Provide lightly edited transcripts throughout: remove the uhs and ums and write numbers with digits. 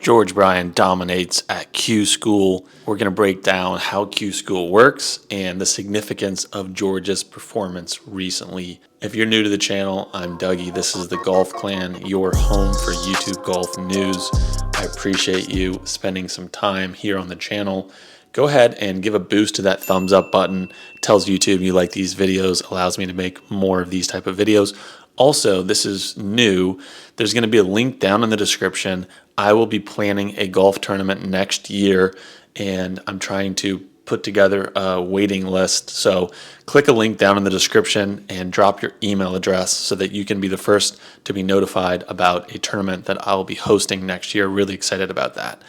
George Bryan dominates at Q School. We're going to break down how Q School works and the significance of George's performance recently. If you're new to the channel, I'm Dougie. This is the Golf Clan, your home for YouTube golf news. I appreciate you spending some time here on the channel. Go ahead and give a boost to that thumbs up button. It tells YouTube you like these videos, allows me to make more of these type of videos. Also, this is new. There's going to be a link down in the description. I will be planning a golf tournament next year, and I'm trying to put together a waiting list. So click a link down in the description and drop your email address so that you can be the first to be notified about a tournament that I will be hosting next year. Really excited about that.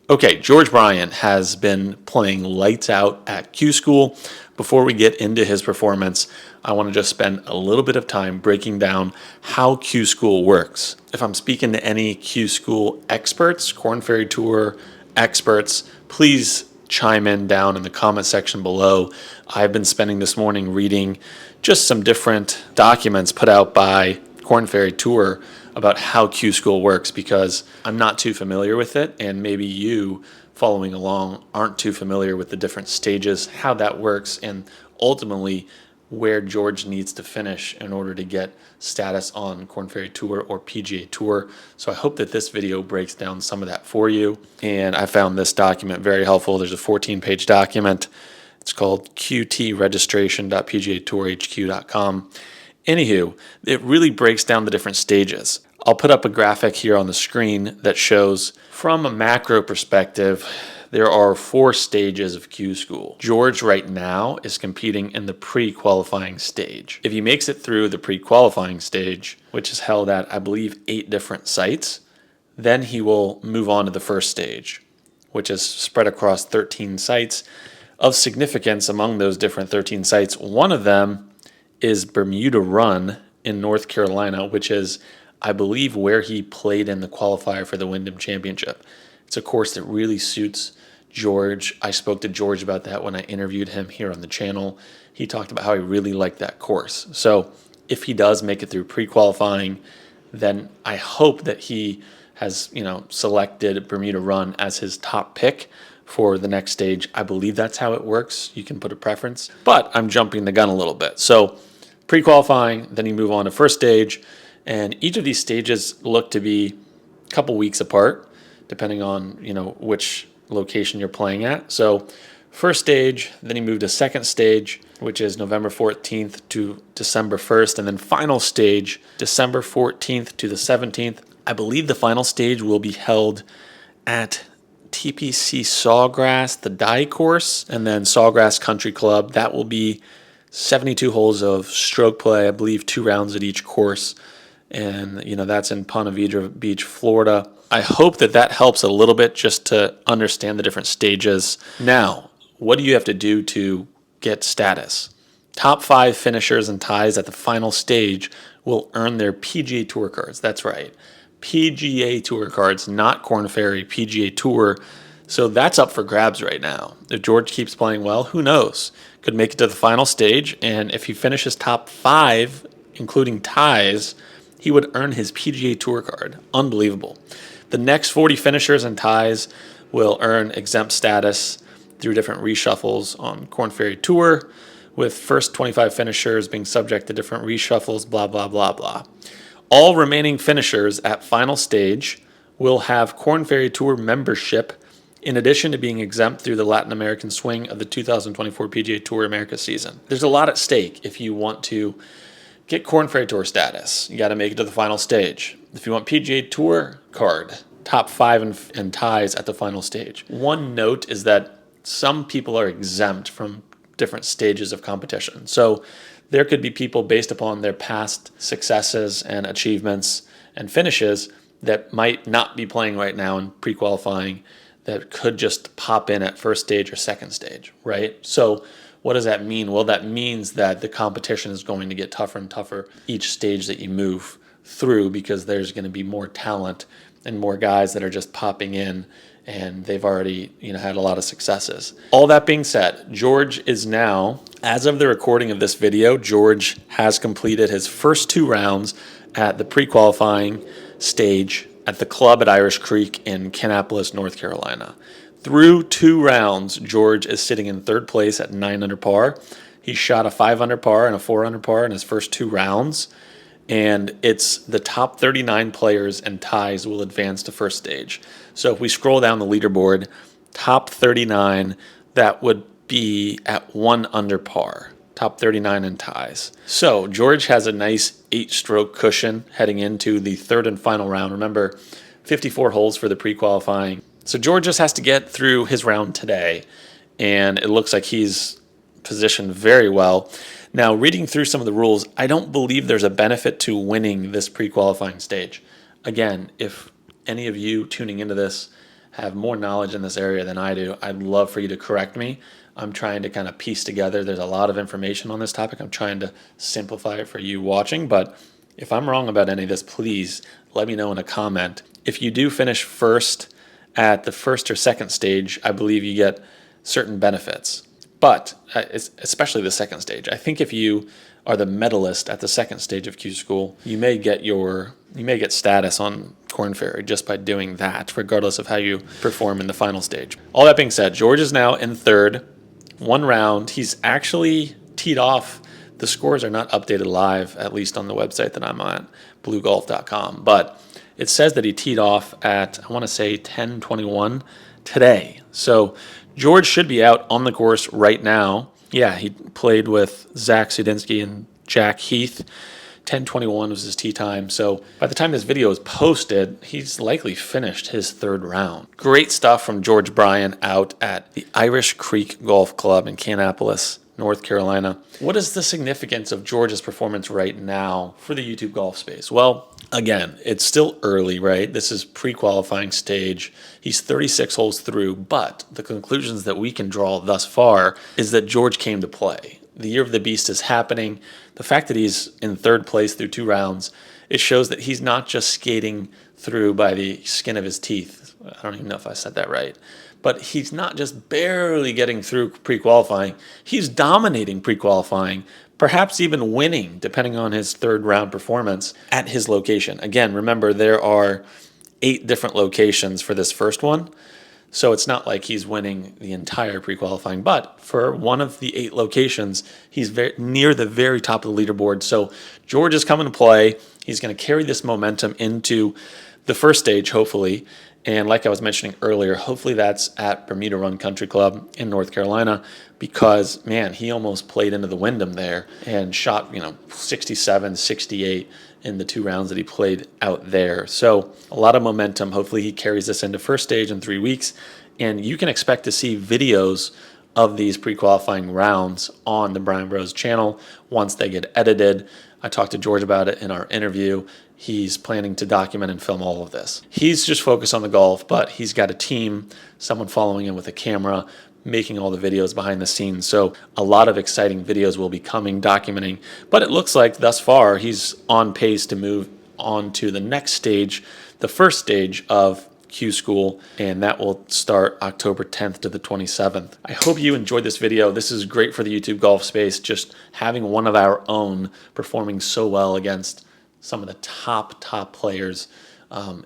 Okay, George Bryan has been playing lights out at Q School. Before we get into his performance, I want to just spend a little bit of time breaking down how Q School works. If I'm speaking to any Q School experts, Korn Ferry Tour experts, please chime in down in the comment section below. I've been spending this morning reading just some different documents put out by Korn Ferry Tour about how Q School works, because I'm not too familiar with it, and maybe you following along aren't too familiar with the different stages, how that works, and ultimately where George needs to finish in order to get status on Korn Ferry Tour or PGA Tour. So I hope that this video breaks down some of that for you. And I found this document very helpful. There's a 14-page document. It's called qtregistration.pgatourhq.com. Anywho, it really breaks down the different stages. I'll put up a graphic here on the screen that shows from a macro perspective, there are 4 stages of Q School. George right now is competing in the pre-qualifying stage. If he makes it through the pre-qualifying stage, which is held at, I believe, 8 different sites, then he will move on to the first stage, which is spread across 13 sites. Of significance among those different 13 sites, one of them is Bermuda Run in North Carolina, which is, I believe, where he played in the qualifier for the Wyndham Championship. It's a course that really suits George. I spoke to George about that when I interviewed him here on the channel. He talked about how he really liked that course. So if he does make it through pre-qualifying, then I hope that he has, selected Bermuda Run as his top pick for the next stage. I believe that's how it works. You can put a preference, but I'm jumping the gun a little bit. So pre-qualifying, then you move on to first stage, and each of these stages look to be a couple weeks apart, depending on, which location you're playing at. So first stage, then you move to second stage, which is November 14th to December 1st, and then final stage, December 14th to the 17th. I believe the final stage will be held at TPC Sawgrass, the Dalke course, and then Sawgrass Country Club. That will be 72 holes of stroke play, I believe 2 rounds at each course. And, that's in Ponte Vedra Beach, Florida. I hope that helps a little bit just to understand the different stages. Now, what do you have to do to get status? Top 5 finishers and ties at the final stage will earn their PGA Tour cards. That's right. PGA Tour cards, not Korn Ferry, PGA Tour. So that's up for grabs right now. If George keeps playing well, who knows? Could make it to the final stage, and if he finishes top 5, including ties, he would earn his PGA Tour card. Unbelievable. The next 40 finishers and ties will earn exempt status through different reshuffles on Korn Ferry Tour, with first 25 finishers being subject to different reshuffles, blah, blah, blah, blah. All remaining finishers at final stage will have Korn Ferry Tour membership, in addition to being exempt through the Latin American swing of the 2024 PGA Tour America season. There's a lot at stake if you want to get Korn Ferry Tour status. You got to make it to the final stage. If you want PGA Tour card, top 5 and ties at the final stage. One note is that some people are exempt from different stages of competition. So there could be people based upon their past successes and achievements and finishes that might not be playing right now in pre-qualifying that could just pop in at first stage or second stage, right? So what does that mean? Well, that means that the competition is going to get tougher and tougher each stage that you move through, because there's going to be more talent and more guys that are just popping in, and they've already had a lot of successes. All that being said, George is now, as of the recording of this video, George has completed his first 2 rounds at the pre-qualifying stage at the club at Irish Creek in Kannapolis, North Carolina. Through 2 rounds, George is sitting in 3rd place at 9 under par. He shot a 5 under par and a 4 under par in his first 2 rounds. And it's the top 39 players and ties will advance to first stage. So if we scroll down the leaderboard, top 39, that would be at 1 under par. Top 39 in ties. So George has a nice 8-stroke cushion heading into the 3rd and final round. Remember, 54 holes for the pre-qualifying. So George just has to get through his round today, and it looks like he's positioned very well. Now, reading through some of the rules, I don't believe there's a benefit to winning this pre-qualifying stage. Again, if any of you tuning into this have more knowledge in this area than I do, I'd love for you to correct me. I'm trying to kind of piece together. There's a lot of information on this topic. I'm trying to simplify it for you watching, but if I'm wrong about any of this, please let me know in a comment. If you do finish first at the 1st or 2nd stage, I believe you get certain benefits. But especially the 2nd stage. I think if you are the medalist at the 2nd stage of Q School, you may get status on Korn Ferry just by doing that, regardless of how you perform in the final stage. All that being said, George is now in 3rd, 1 round. He's actually teed off. The scores are not updated live, at least on the website that I'm on, bluegolf.com. But it says that he teed off at, I want to say, 10:21 today. So George should be out on the course right now. Yeah, he played with Zach Sudinsky and Jack Heath. 10:21 was his tee time. So by the time this video is posted, he's likely finished his 3rd round. Great stuff from George Bryan out at the Irish Creek Golf Club in Kannapolis, North Carolina. What is the significance of George's performance right now for the YouTube golf space? Well, again, it's still early, right? This is pre-qualifying stage. He's 36 holes through, but the conclusions that we can draw thus far is that George came to play. The year of the beast is happening. The fact that he's in 3rd place through 2 rounds, it shows that he's not just skating through by the skin of his teeth. I don't even know if I said that right. But he's not just barely getting through pre-qualifying. He's dominating pre-qualifying, perhaps even winning, depending on his 3rd round performance at his location. Again, remember, there are 8 different locations for this first one. So it's not like he's winning the entire pre-qualifying, but for one of the 8 locations, he's near the very top of the leaderboard. So George is coming to play. He's going to carry this momentum into the first stage, hopefully. And like I was mentioning earlier, hopefully that's at Bermuda Run Country Club in North Carolina, because, man, he almost played into the Wyndham there and shot, 67, 68 in the 2 rounds that he played out there. So a lot of momentum. Hopefully he carries this into first stage in 3 weeks. And you can expect to see videos of these pre-qualifying rounds on the Bryan Bros channel once they get edited. I talked to George about it in our interview. He's planning to document and film all of this. He's just focused on the golf, but he's got a team, someone following him with a camera, making all the videos behind the scenes. So a lot of exciting videos will be coming, documenting. But it looks like thus far he's on pace to move on to the next stage, the first stage of Q School, and that will start October 10th to the 27th. I hope you enjoyed this video. This is great for the YouTube golf space, just having one of our own performing so well against some of the top players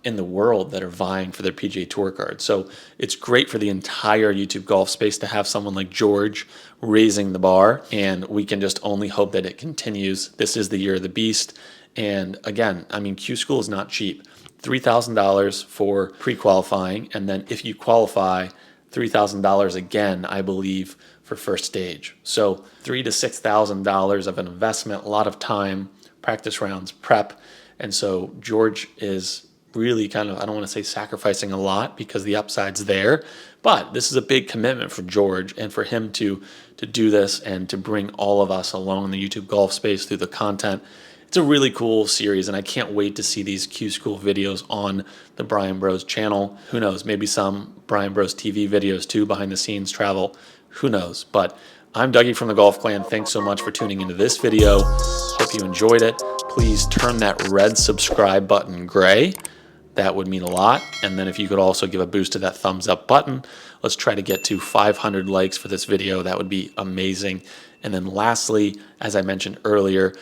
in the world that are vying for their PGA Tour card. So it's great for the entire YouTube golf space to have someone like George raising the bar, and we can just only hope that it continues. This is the year of the beast. And again, I mean, Q School is not cheap. $3,000 for pre-qualifying, and then if you qualify, $3,000 again, I believe, for first stage. So $3,000 to $6,000 of an investment, a lot of time, practice rounds, prep. And so George is really kind of, I don't want to say sacrificing a lot because the upside's there, but this is a big commitment for George, and for him to do this and to bring all of us along in the YouTube golf space through the content. It's a really cool series, and I can't wait to see these Q School videos on the Bryan Bros channel. Who knows, maybe some Bryan Bros TV videos too, behind the scenes travel, who knows. But I'm Dougie from the Golf Clan. Thanks so much for tuning into this video. Hope you enjoyed it. Please turn that red subscribe button gray. That would mean a lot. And then if you could also give a boost to that thumbs up button. Let's try to get to 500 likes for this video. That would be amazing. And then lastly, as I mentioned earlier,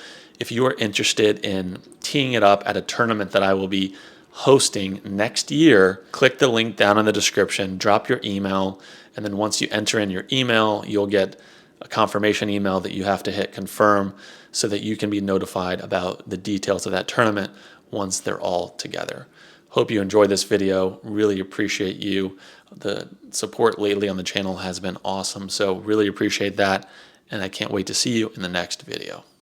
if you are interested in teeing it up at a tournament that I will be hosting next year, click the link down in the description, drop your email, and then once you enter in your email, you'll get a confirmation email that you have to hit confirm so that you can be notified about the details of that tournament once they're all together. Hope you enjoyed this video. Really appreciate you. The support lately on the channel has been awesome, so really appreciate that, and I can't wait to see you in the next video.